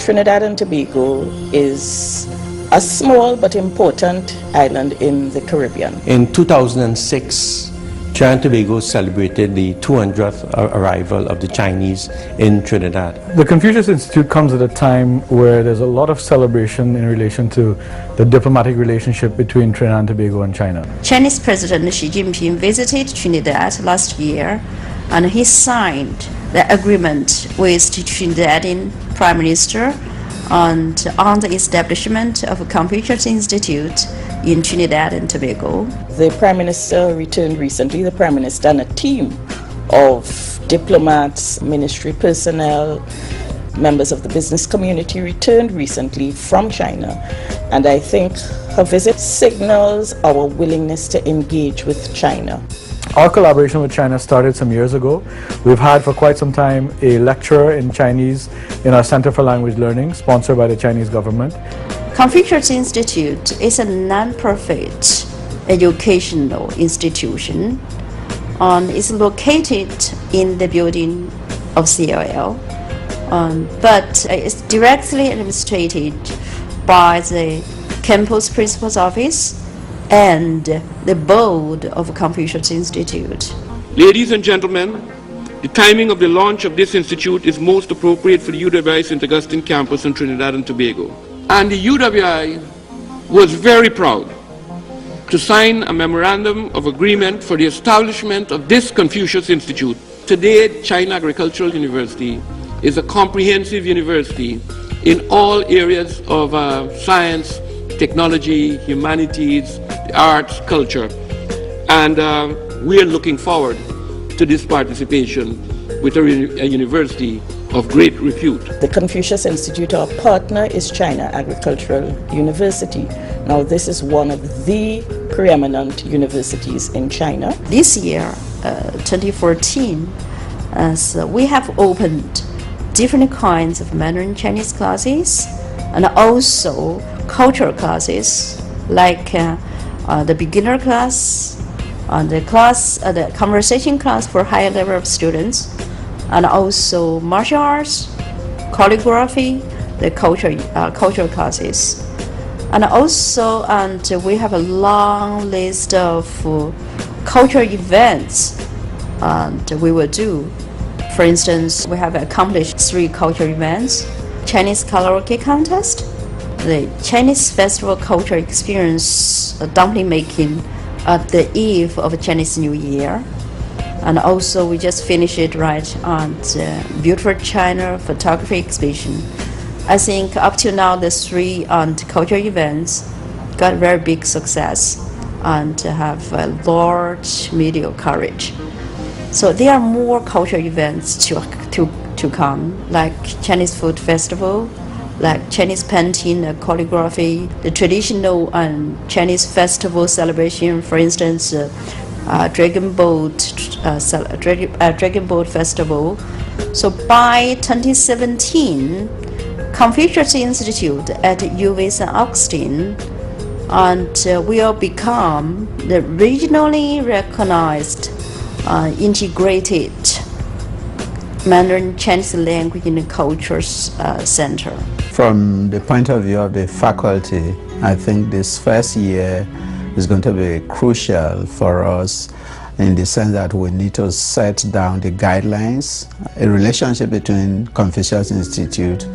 Trinidad and Tobago is a small but important island in the Caribbean. In 2006, Trinidad and Tobago celebrated the 200th arrival of the Chinese in Trinidad. The Confucius Institute comes at a time where there's a lot of celebration in relation to the diplomatic relationship between Trinidad and Tobago and China. Chinese President Xi Jinping visited Trinidad last year, and he signed the agreement with the Trinidadian Prime Minister on the establishment of a Confucius Institute in Trinidad and Tobago. The Prime Minister returned recently, the Prime Minister and a team of diplomats, ministry personnel, members of the business community returned recently from China. And I think her visit signals our willingness to engage with China. Our collaboration with China started some years ago. We've had for quite some time a lecturer in Chinese in our Center for Language Learning, sponsored by the Chinese government. Confucius Institute is a non-profit educational institution. It's located in the building of CLL, but it's directly administered by the campus principal's office and the board of Confucius Institute. Ladies and gentlemen, the timing of the launch of this institute is most appropriate for the UWI St. Augustine campus in Trinidad and Tobago. And the UWI was very proud to sign a memorandum of agreement for the establishment of this Confucius Institute. Today, China Agricultural University is a comprehensive university in all areas of science, technology, humanities, the arts, culture. And we are looking forward to this participation with a university of great repute. The Confucius Institute, our partner, is China Agricultural University. Now, this is one of the preeminent universities in China. This year, 2014, we have opened different kinds of Mandarin Chinese classes and also cultural classes like the beginner class, the conversation class for higher level of students, and also martial arts, calligraphy, the cultural classes. And also, we have a long list of cultural events we will do. For instance, we have accomplished 3 cultural events: Chinese karaoke contest, the Chinese festival cultural experience, dumpling making at the eve of Chinese New Year. And also we just finished it on the Beautiful China photography exhibition. I think up to now the 3 cultural events got very big success and have a large media coverage. So there are more cultural events to come, like Chinese food festival, like Chinese painting, calligraphy, the traditional Chinese festival celebration, for instance, Dragon Boat Festival. So by 2017, Confucius Institute at UW St. Augustine will become the regionally recognized integrated Mandarin Chinese language and culture center. From the point of view of the faculty, I think this first year is going to be crucial for us in the sense that we need to set down the guidelines, a relationship between Confucius Institute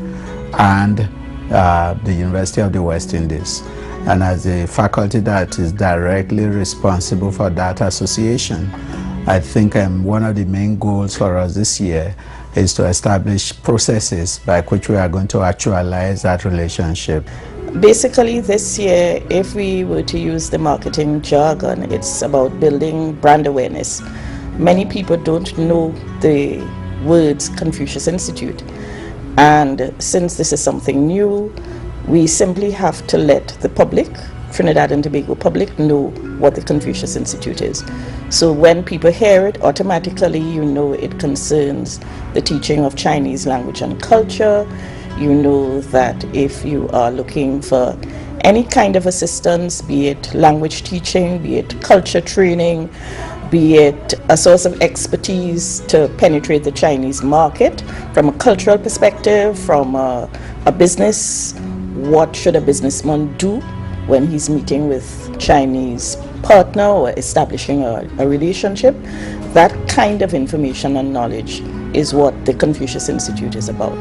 and the University of the West Indies. And as a faculty that is directly responsible for that association, I think one of the main goals for us this year is to establish processes by which we are going to actualize that relationship. Basically, this year, if we were to use the marketing jargon, it's about building brand awareness. Many people don't know the words Confucius Institute. And since this is something new, we simply have to let the public, Trinidad and Tobago public, know what the Confucius Institute is. So when people hear it, automatically you know it concerns the teaching of Chinese language and culture. You know that if you are looking for any kind of assistance, be it language teaching, be it culture training, be it a source of expertise to penetrate the Chinese market from a cultural perspective, from a business. What should a businessman do when he's meeting with Chinese partner or establishing a relationship? That kind of information and knowledge is what the Confucius Institute is about.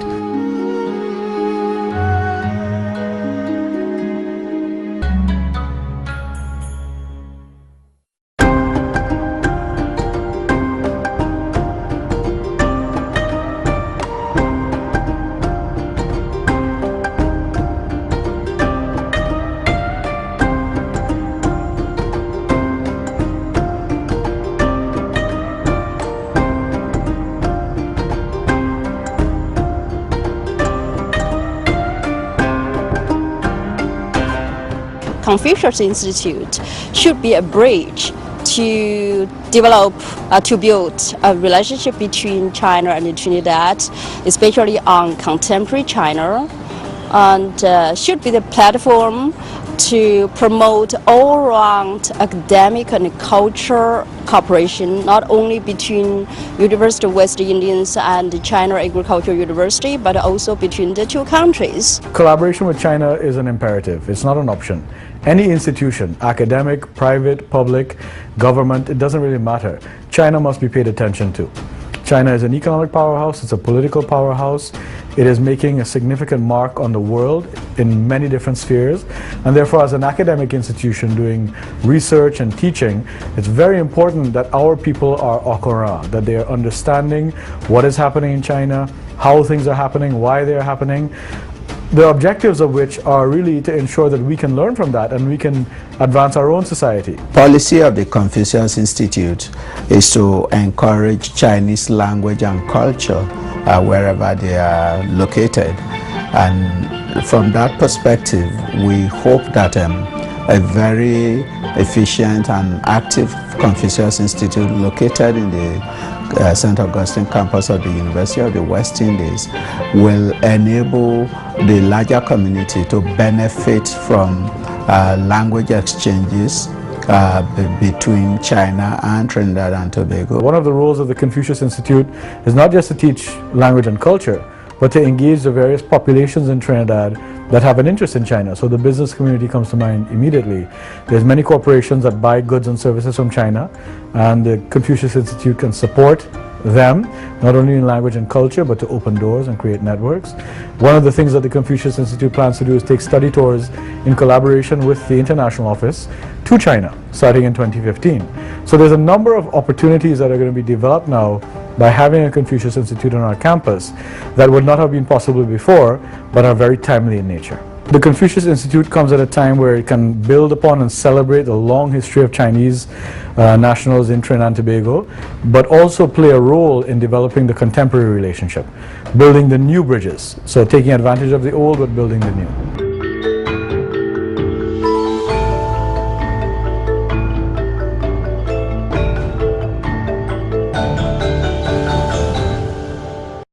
Confucius Institute should be a bridge to develop, to build a relationship between China and Trinidad, especially on contemporary China, and should be the platform to promote all-round academic and cultural cooperation, not only between University of West Indies and China Agricultural University, but also between the two countries. Collaboration with China is an imperative. It's not an option. Any institution, academic, private, public, government, it doesn't really matter. China must be paid attention to. China is an economic powerhouse, it's a political powerhouse. It is making a significant mark on the world in many different spheres, and therefore as an academic institution doing research and teaching, it's very important that our people are au courant, that they are understanding what is happening in China, how things are happening, why they are happening, the objectives of which are really to ensure that we can learn from that and we can advance our own society. Policy of the Confucius Institute is to encourage Chinese language and culture wherever they are located, and from that perspective we hope that a very efficient and active Confucius Institute located in the St. Augustine campus of the University of the West Indies will enable the larger community to benefit from language exchanges between China and Trinidad and Tobago. One of the roles of the Confucius Institute is not just to teach language and culture, but to engage the various populations in Trinidad that have an interest in China. So the business community comes to mind immediately. There's many corporations that buy goods and services from China, and the Confucius Institute can support them, not only in language and culture, but to open doors and create networks. One of the things that the Confucius Institute plans to do is take study tours in collaboration with the International Office to China, starting in 2015. So there's a number of opportunities that are going to be developed now by having a Confucius Institute on our campus that would not have been possible before, but are very timely in nature. The Confucius Institute comes at a time where it can build upon and celebrate the long history of Chinese nationals in Trinidad and Tobago, but also play a role in developing the contemporary relationship, building the new bridges, so taking advantage of the old but building the new.